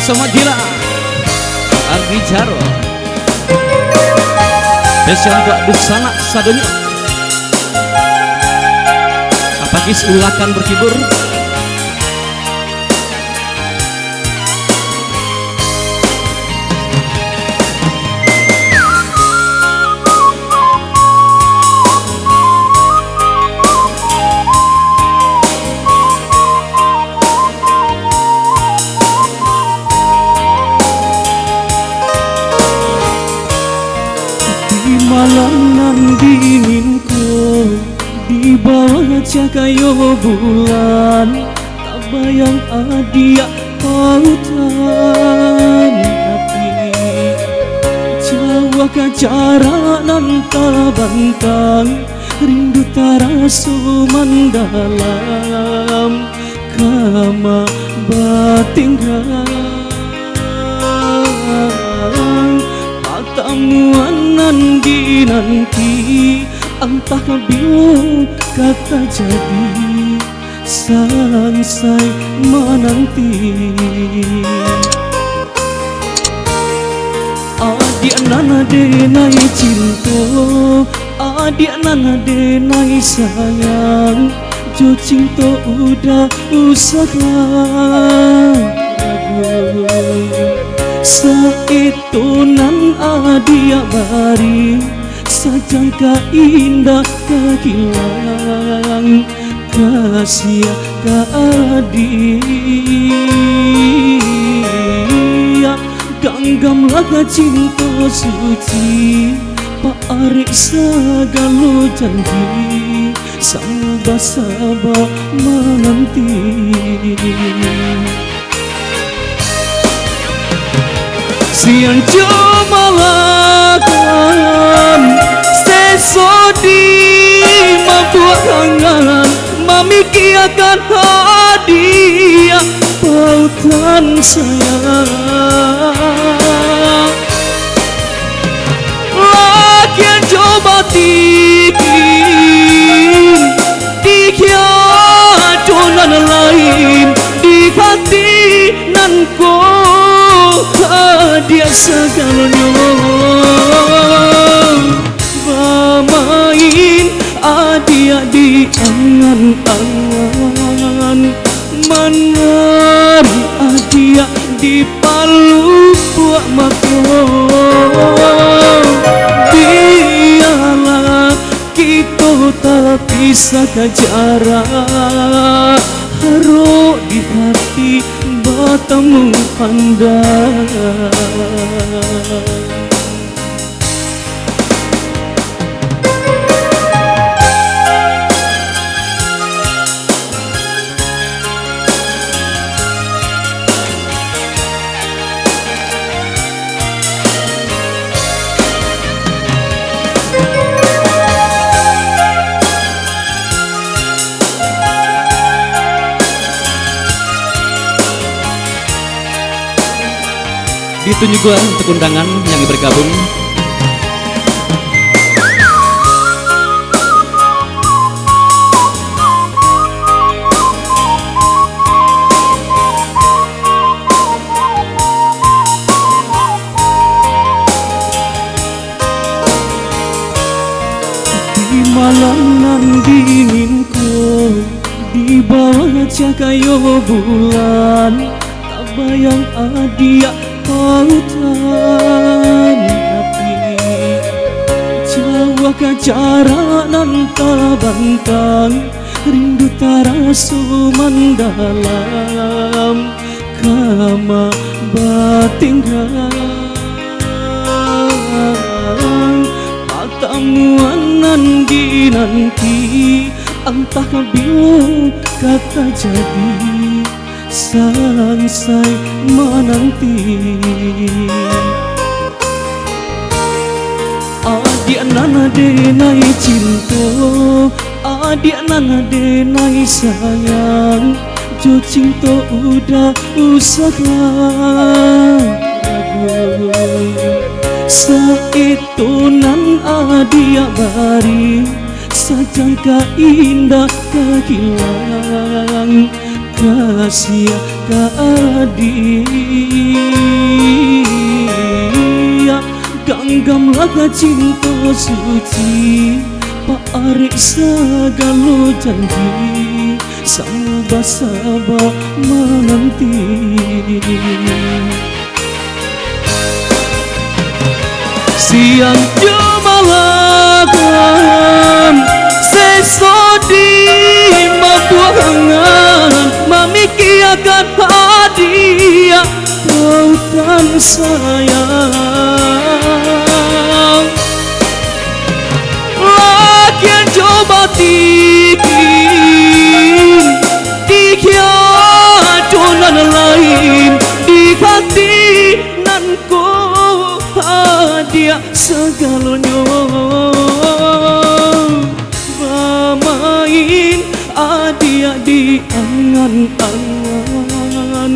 bersama Gila Ardi Jaro. Spesial buat Duksana Sadonya. Apagis ulakan berkibur. Malam nan dinginku di bawah cahaya bulan, tak bayang adia pautan hati. Jawa ka jarak nan tabantang, rindu tarasu mendalam, kama batinggan. Pertemuan nan dinanti, entah bila kata jadi, sangsai menanti. Adik nana denai cinta, adik nana denai sayang, jo cinta udah usahlah Saitu nan adia bari, sajangka indah kehilang, kasih ka adia. Ganggam laga cinta suci, paarik segala janji, sabar-sabar menanti. Siang cuma lakukan sesodi membuat hangat, memikirkan hadiah pautan sayang. Laki yang coba tinggi di kehidupan lain, di hati nan dia segalanya bermain adia di angan-angan, menari adia di palu buat makan. Biarlah kita tak bisa ke jarak, haru di hati bertemu pandang. Ditunjuk gua untuk undangan yang bergabung. Di malam nan dinginku, di bawah cahaya bulan, tak bayang adia pautan hati. Jawa ka jarak nan tabantang, rindu tarasu mendalam, kama batinggan. Pertemuan nan dinanti, entah bila kata jadi, sangsai menanti. Adik nana denai cinta, adik nana denai sayang, jo cinta udah usahlah Saitu nan adia bari, sajangka indah kehilang, rahasia kadia ganggam laga cinta suci Pak Arik segala janji Sabah-sabah menanti Siang jemalan Sesodi mabuangan Mamikiakan hadiah Tautan sayang Laki yang coba tinggi Dihiadunan lain Di hati nan ko hadiah segalanya Bermain hadiah di angan-angan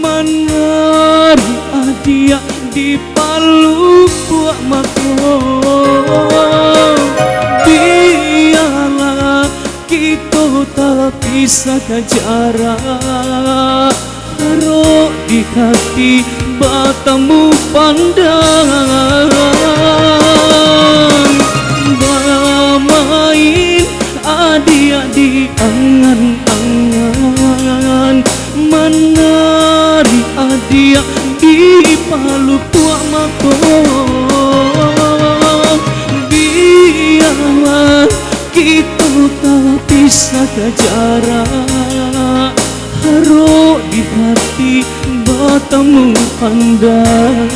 Menari hadiah di palu buat makhluk Biarlah kita tak bisa jarak Taruh di hati bertemu pandang Bermain hadiah di angan-angan Menari hadiah di palu tua makhluk Biarlah kita tak bisa jarak Haru di hati bertemu pandang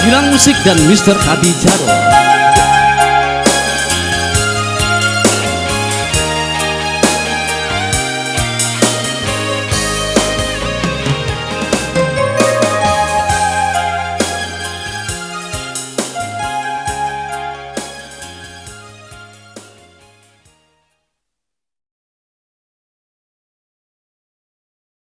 Gilang Musik dan Mr. Adijaro.